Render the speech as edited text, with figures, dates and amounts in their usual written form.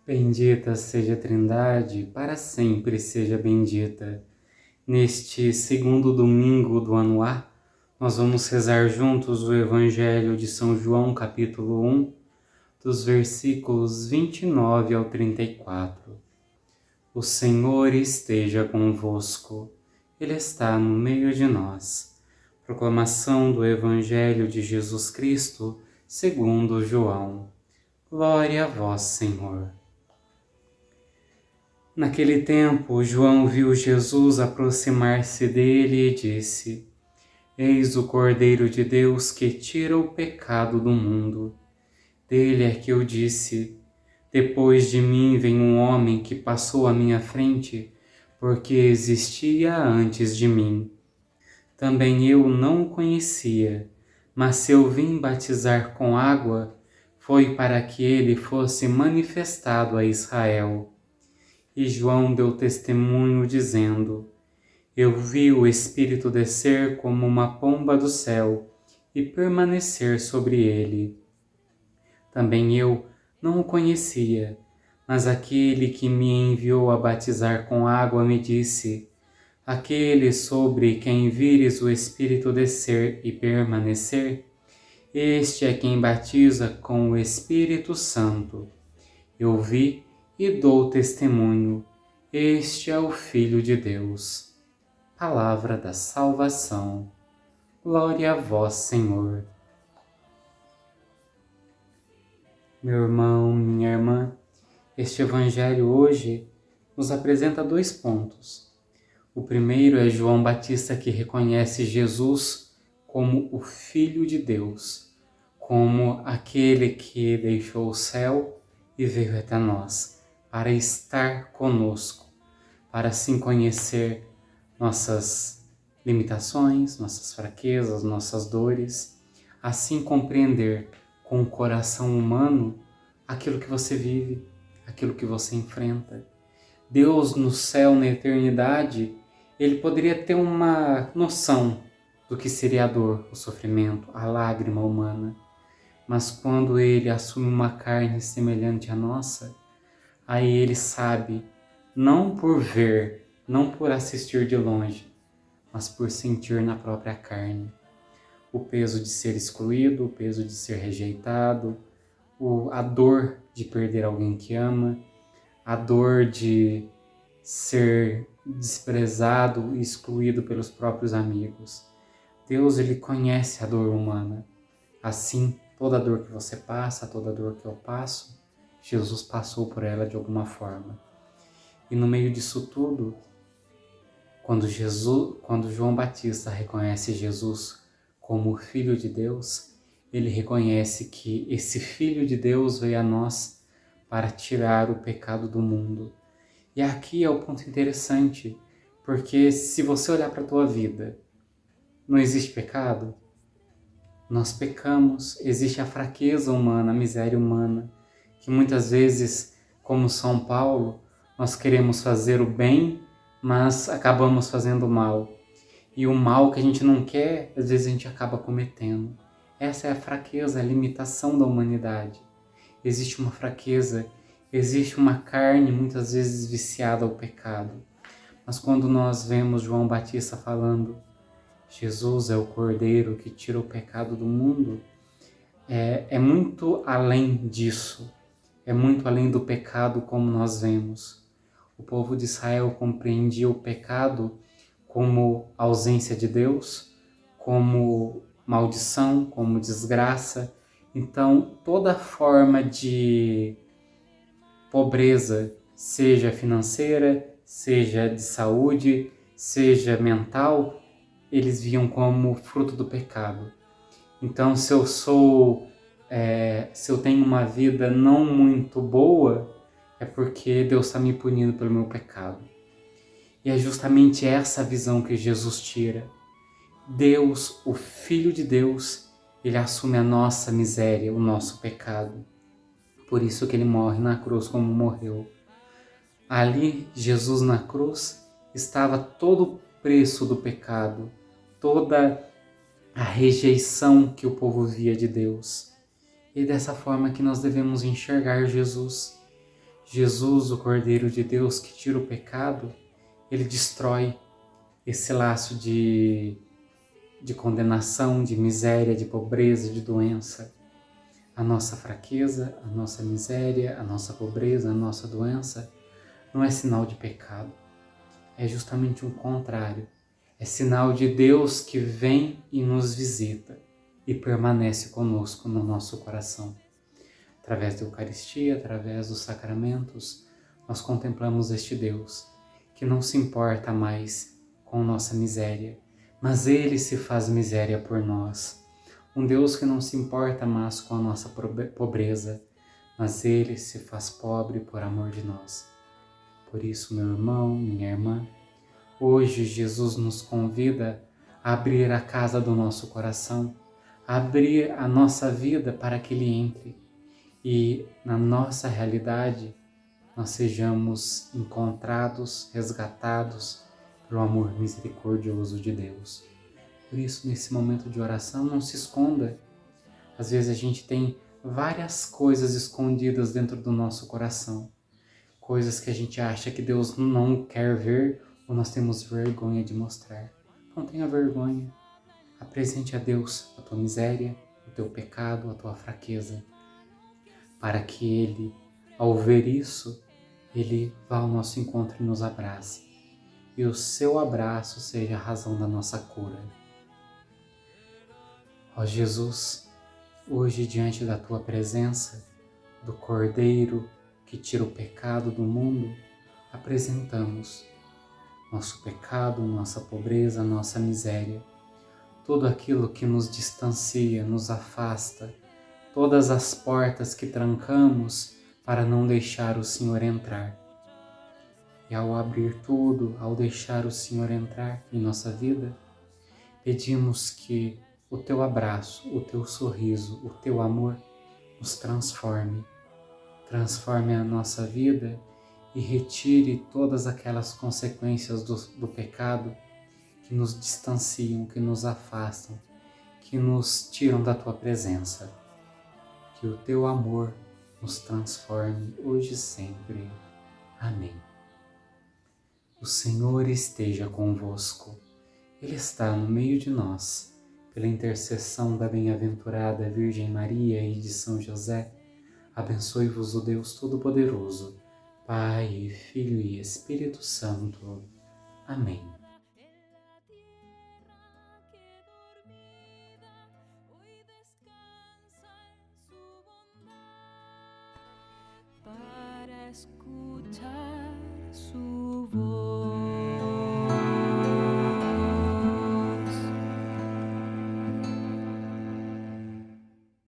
Bendita seja a Trindade, para sempre seja bendita. Neste segundo domingo do ano A, nós vamos rezar juntos o Evangelho de São João, capítulo 1, dos versículos 29 ao 34. O Senhor esteja convosco, Ele está no meio de nós. Proclamação do Evangelho de Jesus Cristo, segundo João. Glória a vós, Senhor. Naquele tempo, João viu Jesus aproximar-se dele e disse: Eis o Cordeiro de Deus que tira o pecado do mundo. Dele é que eu disse: Depois de mim vem um homem que passou à minha frente, porque existia antes de mim. Também eu não o conhecia, mas se eu vim batizar com água, foi para que ele fosse manifestado a Israel. E João deu testemunho dizendo: Eu vi o Espírito descer como uma pomba do céu e permanecer sobre ele. Também eu não o conhecia, mas aquele que me enviou a batizar com água me disse: Aquele sobre quem vires o Espírito descer e permanecer, este é quem batiza com o Espírito Santo. Eu vi e dou testemunho, este é o Filho de Deus. Palavra da salvação. Glória a vós, Senhor. Meu irmão, minha irmã, este Evangelho hoje nos apresenta 2 pontos. O primeiro é João Batista, que reconhece Jesus como o Filho de Deus, como aquele que deixou o céu e veio até nós, para estar conosco, para assim conhecer nossas limitações, nossas fraquezas, nossas dores, assim compreender com o coração humano aquilo que você vive, aquilo que você enfrenta. Deus no céu, na eternidade, ele poderia ter uma noção do que seria a dor, o sofrimento, a lágrima humana. Mas quando ele assume uma carne semelhante à nossa, aí ele sabe, não por ver, não por assistir de longe, mas por sentir na própria carne o peso de ser excluído, o peso de ser rejeitado, a dor de perder alguém que ama, a dor de ser desprezado e excluído pelos próprios amigos. Deus, ele conhece a dor humana. Assim, toda dor que você passa, toda dor que eu passo, Jesus passou por ela de alguma forma. E no meio disso tudo, quando João Batista reconhece Jesus como o Filho de Deus, ele reconhece que esse Filho de Deus veio a nós para tirar o pecado do mundo. E aqui é o ponto interessante, porque se você olhar para a tua vida, não existe pecado? Nós pecamos, existe a fraqueza humana, a miséria humana, que muitas vezes, como São Paulo, nós queremos fazer o bem, mas acabamos fazendo o mal. E o mal que a gente não quer, às vezes a gente acaba cometendo. Essa é a fraqueza, a limitação da humanidade. Existe uma fraqueza, existe uma carne muitas vezes viciada ao pecado. Mas quando nós vemos João Batista falando, Jesus é o Cordeiro que tira o pecado do mundo, é muito além disso. É muito além do pecado como nós vemos. O povo de Israel compreendia o pecado como ausência de Deus, como maldição, como desgraça. Então, toda forma de pobreza, seja financeira, seja de saúde, seja mental, eles viam como fruto do pecado. Então, se eu tenho uma vida não muito boa, é porque Deus está me punindo pelo meu pecado. E é justamente essa visão que Jesus tira. Deus, o Filho de Deus, ele assume a nossa miséria, o nosso pecado. Por isso que ele morre na cruz como morreu. Ali, Jesus na cruz, estava todo o preço do pecado, toda a rejeição que o povo via de Deus. E dessa forma que nós devemos enxergar Jesus. Jesus, o Cordeiro de Deus que tira o pecado, ele destrói esse laço de condenação, de miséria, de pobreza, de doença. A nossa fraqueza, a nossa miséria, a nossa pobreza, a nossa doença não é sinal de pecado. É justamente o contrário. É sinal de Deus que vem e nos visita e permanece conosco no nosso coração. Através da Eucaristia, através dos sacramentos, nós contemplamos este Deus que não se importa mais com nossa miséria, mas Ele se faz miséria por nós. Um Deus que não se importa mais com a nossa pobreza, mas Ele se faz pobre por amor de nós. Por isso, meu irmão, minha irmã, hoje Jesus nos convida a abrir a casa do nosso coração, a abrir a nossa vida para que Ele entre e na nossa realidade nós sejamos encontrados, resgatados pelo amor misericordioso de Deus. Por isso, nesse momento de oração, não se esconda. Às vezes a gente tem várias coisas escondidas dentro do nosso coração, coisas que a gente acha que Deus não quer ver ou nós temos vergonha de mostrar. Não tenha vergonha. Apresente a Deus a tua miséria, o teu pecado, a tua fraqueza, para que Ele, ao ver isso, Ele vá ao nosso encontro e nos abrace. E o seu abraço seja a razão da nossa cura. Ó Jesus, hoje diante da tua presença, do Cordeiro que tira o pecado do mundo, apresentamos nosso pecado, nossa pobreza, nossa miséria, tudo aquilo que nos distancia, nos afasta, todas as portas que trancamos para não deixar o Senhor entrar. E ao abrir tudo, ao deixar o Senhor entrar em nossa vida, pedimos que o teu abraço, o teu sorriso, o teu amor nos transforme a nossa vida e retire todas aquelas consequências do pecado que nos distanciam, que nos afastam, que nos tiram da tua presença. Que o teu amor nos transforme hoje e sempre. Amém. O Senhor esteja convosco. Ele está no meio de nós. Pela intercessão da bem-aventurada Virgem Maria e de São José, abençoe-vos o Deus Todo-Poderoso, Pai, Filho e Espírito Santo. Amém. Para escuchar su